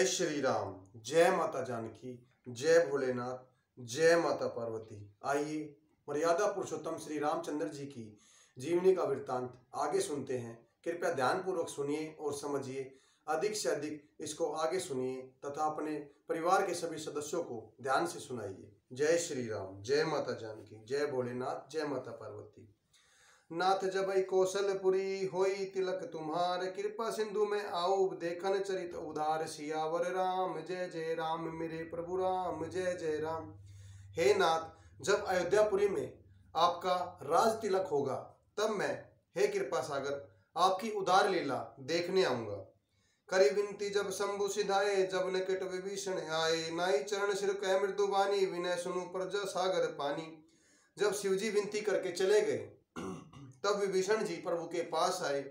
जय श्री राम, जय माता जानकी, जय भोलेनाथ, जय माता पार्वती। आइए मर्यादा पुरुषोत्तम श्री रामचंद्र जी की जीवनी का वृत्तांत आगे सुनते हैं। कृपया ध्यानपूर्वक सुनिए और समझिए। अधिक से अधिक इसको आगे सुनिए तथा अपने परिवार के सभी सदस्यों को ध्यान से सुनाइए। जय श्री राम, जय माता जानकी, जय भोलेनाथ, जय माता पार्वती। नाथ जबई कौशलपुरी होई तिलक तुम्हार, कृपा सिंधु में आओ देखन चरित उदार। सियावर राम जय जय राम, मेरे प्रभु राम जय जय राम। हे नाथ, जब अयोध्यापुरी में आपका राज तिलक होगा तब मैं, हे कृपा सागर, आपकी उदार लीला देखने आऊंगा। करी विनती जब शंभु सिधाए, जब निकट विभीषण आए। नाई चरण सिर कह मृदुबानी, विनय सुनु प्रजा सागर पानी। जब शिवजी विनती करके चले गए तब विभीषण जी प्रभु के पास आए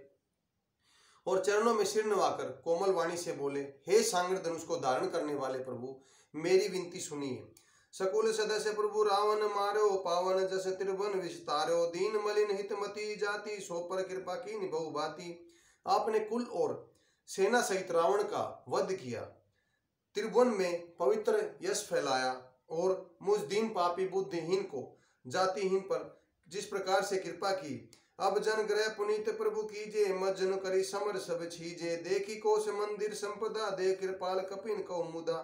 और चरणों में सिर नवाकर कोमल वाणी से बोले, हे सांगड़ धनुष को धारण करने वाले प्रभु, मेरी विनती सुनिए। सकुल सदस्य प्रभु रावण मारो, पावन जस त्रिभुवन विस्तारो। दीन मलिन हितमती जाति, सो पर कृपा की निभौ बाती। आपने कुल और सेना सहित रावण का वध किया, त्रिभुवन में पवित्र यश फैलाया और मुझ दीन पापी बुद्धिहीन को जातिहीन पर जिस प्रकार से कृपा की। अब जन ग्रह पुनीत प्रभु कीजे, मज्जन करी समर सब छीजे। देखी कोश मंदिर संपदा, दे कृपाल कपिन कौमुदा।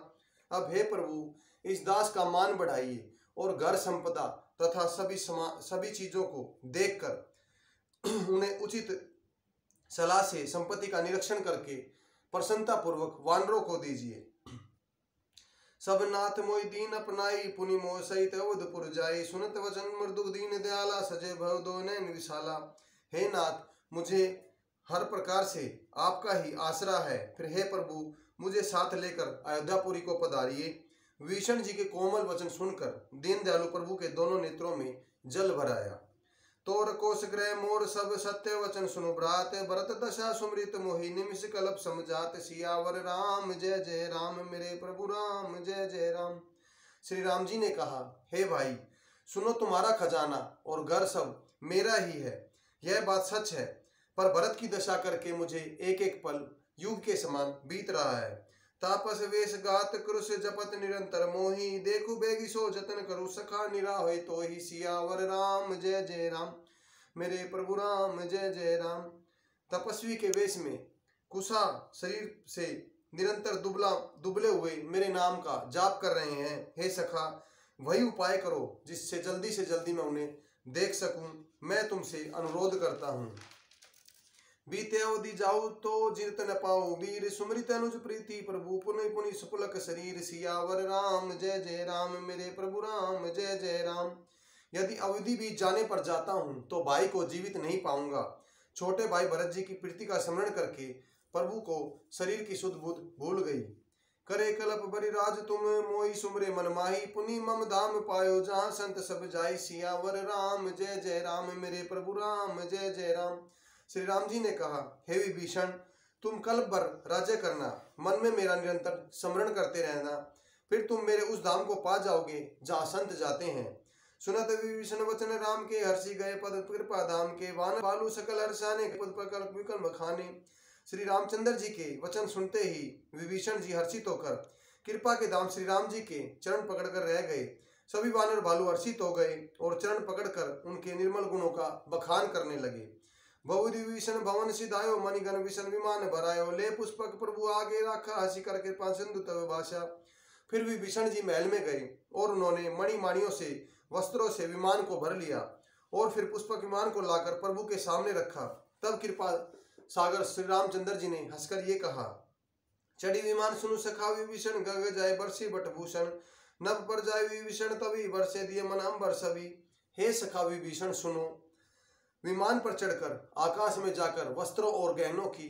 अब हे प्रभु, इस दास का मान बढ़ाइए और घर संपदा तथा सभी चीजों को देखकर उन्हें उचित सलाह से संपत्ति का निरीक्षण करके प्रसन्नता पूर्वक वानरों को दीजिए। सब नाथ मोहि दीन अपनाई, पुनि मोह सहित अवधपुर जाई। सुनत वचन मृदु दीन दयाला, सजे भव दो नैन विशाला। हे नाथ, मुझे हर प्रकार से आपका ही आसरा है, फिर हे प्रभु मुझे साथ लेकर अयोध्यापुरी को पधारिए। विभीषण जी के कोमल वचन सुनकर दीन दयालु प्रभु के दोनों नेत्रों में जल भर आया। तोर कोश ग्रह मोर सब सत्य वचन सुनु भ्रात, भरत दशा सुमृत मोहि निमिष कल्प समझात। सियावर राम जय जय राम, मेरे प्रभु राम जय जय राम। श्री राम जी ने कहा, हे भाई सुनो, तुम्हारा खजाना और घर सब मेरा ही है, यह बात सच है। पर भरत की दशा करके मुझे एक एक पल युग के समान बीत रहा है। तापस वेश गात क्रुश जपत निरंतर मोही, देखु बेगी सो जतन करू सखा निरा होय तो ही। सियावर राम जय जय राम, मेरे प्रभु राम जय जय राम। तपस्वी के वेश में कुशा शरीर से निरंतर दुबले हुए मेरे नाम का जाप कर रहे हैं। हे सखा, वही उपाय करो जिससे जल्दी से जल्दी मैं उन्हें देख सकूं। मैं तुमसे अनुरोध करता हूँ। बीते अवधि जाऊ तो जित न पाऊं, वीर सुमृत अनुज प्रीति प्रभु पुनि पुनि सुपुलक शरीर। सियावर राम जय जय राम, मेरे प्रभु राम जय जय राम। यदि अवधि बीत जाने पर जाता हूं तो भाई को जीवित नहीं पाऊंगा। छोटे भाई भरत जी की प्रीति का स्मरण करके प्रभु को शरीर की सुध बुध भूल गई। करे कल्प बरि राज तुम, मोई सुमरे मन माही। पुनि मम धाम पायो, जहाँ संत सब जाई। सियावर राम जय जय राम, मेरे प्रभु राम जय जय राम। श्री राम जी ने कहा, हे विभीषण, तुम कल्प भर राज्य करना, मन में मेरा निरंतर स्मरण करते रहना, फिर तुम मेरे उस धाम को पा जाओगे जहाँ संत जाते हैं। सुनत विभीषण वचन राम के, हर्षि गए पद कृपा धाम के। वान बालू सकल हर्षाने, पद पर कल्प विकल्प खाने। श्री रामचंद्र जी के वचन सुनते ही विभीषण जी हर्षित होकर कृपा के धाम श्री राम जी के चरण पकड़कर रह गए। सभी वानर भालू हर्षित हो गए और चरण पकड़कर उनके निर्मल गुणों का बखान करने लगे। बहुधि विभीषण भवन सिधायो, मणिगण विषण विमान भरायो। ले पुष्पक प्रभु आगे राखा, हंसी कर कृपा सिंधु तव भाषा। फिर विभीषण जी महल में गए और उन्होंने मणि माणियों से वस्त्रों से विमान को भर लिया और फिर पुष्पक विमान को लाकर प्रभु के सामने रखा। तब कृपा सागर श्री रामचंद्र जी ने हंसकर ये कहा, चढ़ी विमान सुनु सखा विभीषण, गग जाए बरसी बटभूषण। नभ पर जाए विभीषण तभी, बरसे दिए मन अंबर सभी। हे सखा विभीषण सुनो, विमान पर चढ़कर आकाश में जाकर वस्त्रों और गहनों की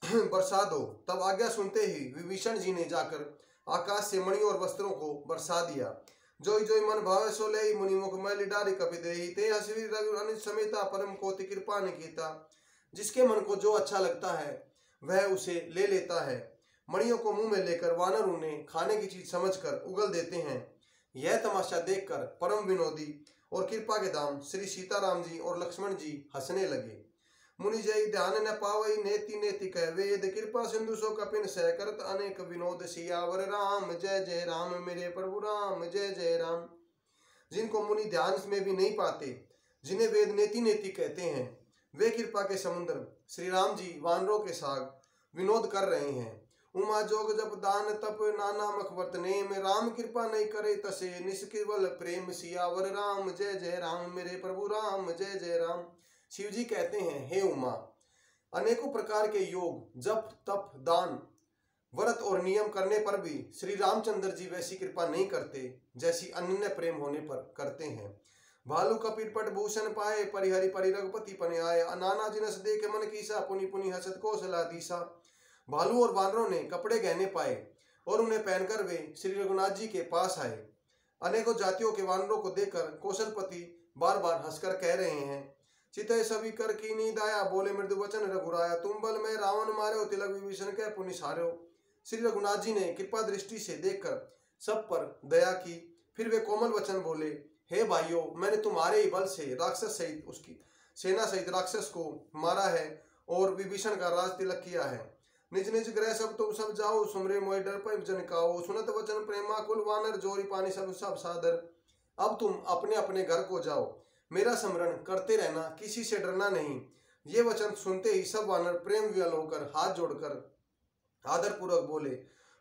बरसा दो। तब आज्ञा सुनते ही विभीषण जी ने जाकर आकाश से मणियों और वस्त्रों को बरसा दिया। जोई जोई मन भावे सो ले, मुनि मुख मैल डारी कपि देहि। ते हसवी रघु अनित समेता, परम कोटि कृपा निकेता। जिसके मन को जो अच्छा लगता है वह उसे ले लेता है। मणियों को मुंह में लेकर वानर उन्हें खाने की चीज समझकर उगल देते हैं। यह तमाशा देखकर परम विनोदी और कृपा के धाम श्री सीताराम जी और लक्ष्मण जी हंसने लगे। मुनि जय ध्यान न पावई नेति नेति कह वेद कृपा सिंधु सो कपिन सह करत अनेक विनोद सियावर राम जय जय राम मेरे प्रभु राम जय जय राम। जिनको मुनि ध्यान में भी नहीं पाते, जिन्हें वेद नेति नेति कहते हैं, वे कृपा के समुद्र श्री राम जी वानरों के साथ विनोद कर रहे हैं। उमा जोग जप दान तप नाना मखवत नेम राम कृपा नहीं करे तसे निष्केवल प्रेम सियावर राम जय जय राम मेरे प्रभु राम जय जय राम। शिव जी कहते हैं, हे उमा, अनेकों प्रकार के योग जप तप दान व्रत और नियम करने पर भी श्री रामचंद्र जी वैसी कृपा नहीं करते जैसी अनन्य प्रेम होने पर करते हैं। भालू कपीर पट भूषण पाए परिहरि परि रघुपति पने आए नाना जिनस देख मन कीसा पुनि पुनि हसत कौशला दीसा। भालू और वानरों ने कपड़े गहने पाए और उन्हें पहनकर वे श्री रघुनाथ जी के पास आए। अनेकों जातियों के वानरों को देखकर कौशलपति बार बार हंसकर कह रहे हैं, चितय सभी कर कीनी दाया बोले मृदु वचन रघुराया तुम बल में रावण मारे हो तिलक विभीषण के पुनि सारे। श्री रघुनाथ जी ने कृपा दृष्टि से देखकर सब पर दया की। फिर वे कोमल वचन बोले, हे भाइयों, मैंने तुम्हारे ही बल से राक्षस सहित उसकी सेना सहित राक्षस को मारा है और विभीषण का राज तिलक किया है। निज निज ग्रह सब तुम सब जाओ सुमरे मोय डर पर जन काओ सुनत वचन प्रेमा कुल वानर जोरी पानी सब सब सादर। अब तुम अपने अपने घर को जाओ, मेरा स्मरण करते रहना, किसी से डरना नहीं। ये वचन सुनते ही सब वानर प्रेम विवल होकर हाथ जोड़कर आदर पूर्वक बोले,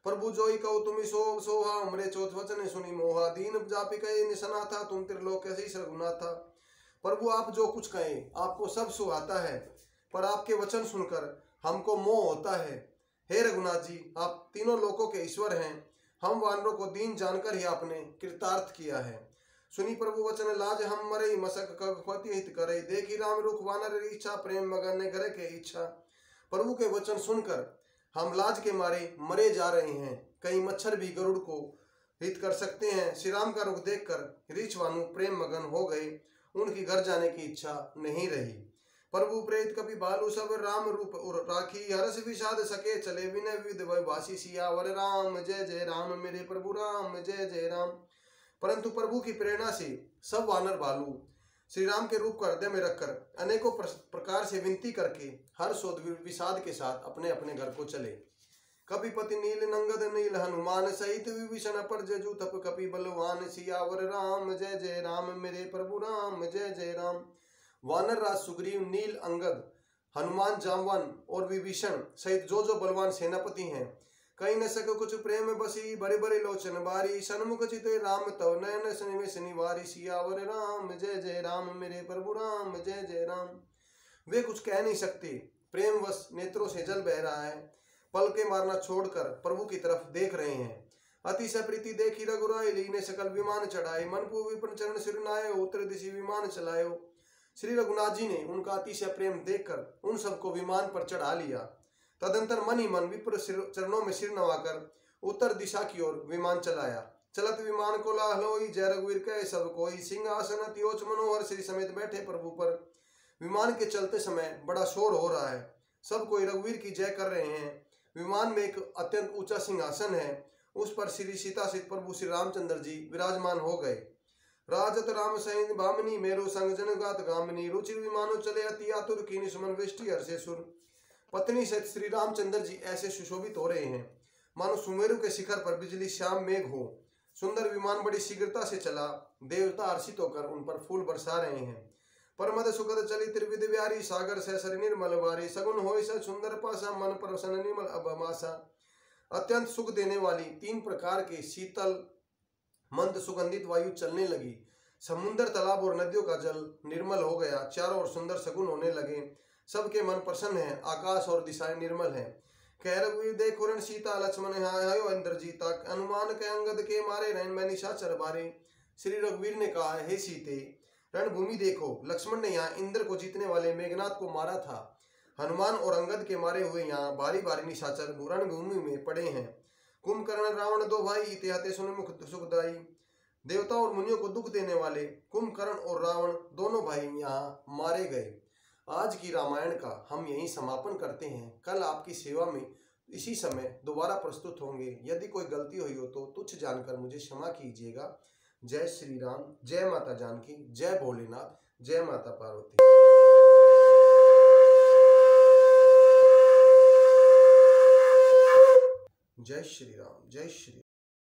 प्रभु जोई कहो तुम सो सोहा हमरे चौथ वचन सुनी मोहा दीन जापि कहे निसना था तुम त्रिलोक कैसे रघुनाथा। प्रभु आप जो कुछ कहे आपको सब सुहाता है, पर आपके वचन सुनकर हमको मोह होता है। हे रघुनाथ जी, आप तीनों लोकों के ईश्वर हैं, हम वानरों को दीन जानकर ही आपने कृतार्थ किया है। सुनी प्रभु वचन लाज हम मरे मसक कपति हित करे देखी राम रुख वानर इच्छा प्रेम मगन ने घर के इच्छा। प्रभु के वचन सुनकर हम लाज के मारे मरे जा रहे हैं, कई मच्छर भी गरुड़ को हित कर सकते हैं। श्री राम का रुख देखकर रीछ वानु प्रेम मगन हो गए, उनकी घर जाने की इच्छा नहीं रही। प्रभु प्रेत कपि भालू सब राम रूप राखी हरस विषाद सके चले विनय विविध भाषी सियावर राम जय जय राम मेरे प्रभु राम जय जय राम। परंतु प्रभु की प्रेरणा से सब वानर भालू श्री राम के रूप को हृदय में रखकर अनेकों प्रकार से विनती करके हर्ष और विषाद के साथ अपने अपने घर को चले। कपिपति नील नंगद नील हनुमान सहित विभीषण पर जजू तप कपि बलवान सियावर राम जय जय राम मेरे प्रभु राम जय जय राम। वानर राज सुग्रीव नील अंगद हनुमान जामवान और विभीषण सहित जो जो बलवान सेनापति हैं, कहीं न सके कुछ प्रेम बसी बड़े बड़े लोचन बारी सन्मुख चिते राम तव नयन सनिवेश निवारी सियावर राम जय जय राम मेरे प्रभु राम जय जय राम। वे कुछ कह नहीं सकते, प्रेमवश नेत्रों से जल बह रहा है, पल के मारना छोड़कर प्रभु की तरफ देख रहे हैं। अतिशय प्रीति देखी रघुराई लीने सकल विमान चढ़ाए मन पू विपिन चरण सिर नाये उत्तर दिशि विमान चलायो। श्री रघुनाथ जी ने उनका अतिशय प्रेम देखकर उन सबको विमान पर चढ़ा लिया। तदंतर मन ही मन विप्र चरणों में सिर नवाकर उत्तर दिशा की ओर विमान चलाया। चलत विमान को लाहलोई जय रघुवीर कहे सब कोई सिंहासन त्योच मनोहर श्री समेत बैठे प्रभु पर। विमान के चलते समय बड़ा शोर हो रहा है, सब कोई रघुवीर की जय कर रहे हैं। विमान में एक अत्यंत ऊंचा सिंहासन है, उस पर श्री सीता सहित प्रभु श्री रामचंद्र जी विराजमान हो गए। राजत राम सैन भामिनी मेरो संग जनगात गामिनी रुचि विमानो चले अति आतुर कीनी सुमन वृष्टि हर्षे सुर। पत्नी सहित श्री रामचंद्र जी ऐसे सुशोभित हो रहे हैं मानो सुमेरु के शिखर पर बिजली श्याम मेघ हो। सुंदर विमान बड़ी शीघ्रता से चला, देवता हर्षित होकर उन पर फूल बरसा रहे हैं। परमद सुखद चली त्रिविध व्यारी सागर सहसर निर्मल वारी सगुन होय स सुंदर पासा मन प्रसन्न निर्मल अबमासा। अत्यंत सुख देने वाली तीन प्रकार के शीतल मंद सुगंधित वायु चलने लगी। समुद्र तालाब और नदियों का जल निर्मल हो गया, चारों ओर सुंदर सगुन होने लगे, सबके मन प्रसन्न है, आकाश और दिशाएं निर्मल हैं। कह रघुवीर देखो रण सीता लक्ष्मण हायो इंद्रजीता हनुमान के अंगद के मारे रैन में निशाचर बारे। श्री रघुवीर ने कहा, हे सीते रणभूमि देखो, लक्ष्मण ने यहाँ इंद्र को जीतने वाले मेघनाथ को मारा था, हनुमान और अंगद के मारे हुए यहाँ बारी बारी निशाचर रणभूमि में पड़े हैं। कुंभकर्ण रावण दो भाई इतिहाते सुन मुख सुखदाई। देवता और मुनियों को दुख देने वाले कुंभकर्ण और रावण दोनों भाई यहाँ मारे गए। आज की रामायण का हम यहीं समापन करते हैं। कल आपकी सेवा में इसी समय दोबारा प्रस्तुत होंगे। यदि कोई गलती हुई हो तो तुच्छ जानकर मुझे क्षमा कीजिएगा। जय श्री राम, जय माता जानकी, जय भोलेनाथ, जय माता पार्वती। जय श्री राम, जय श्री राम।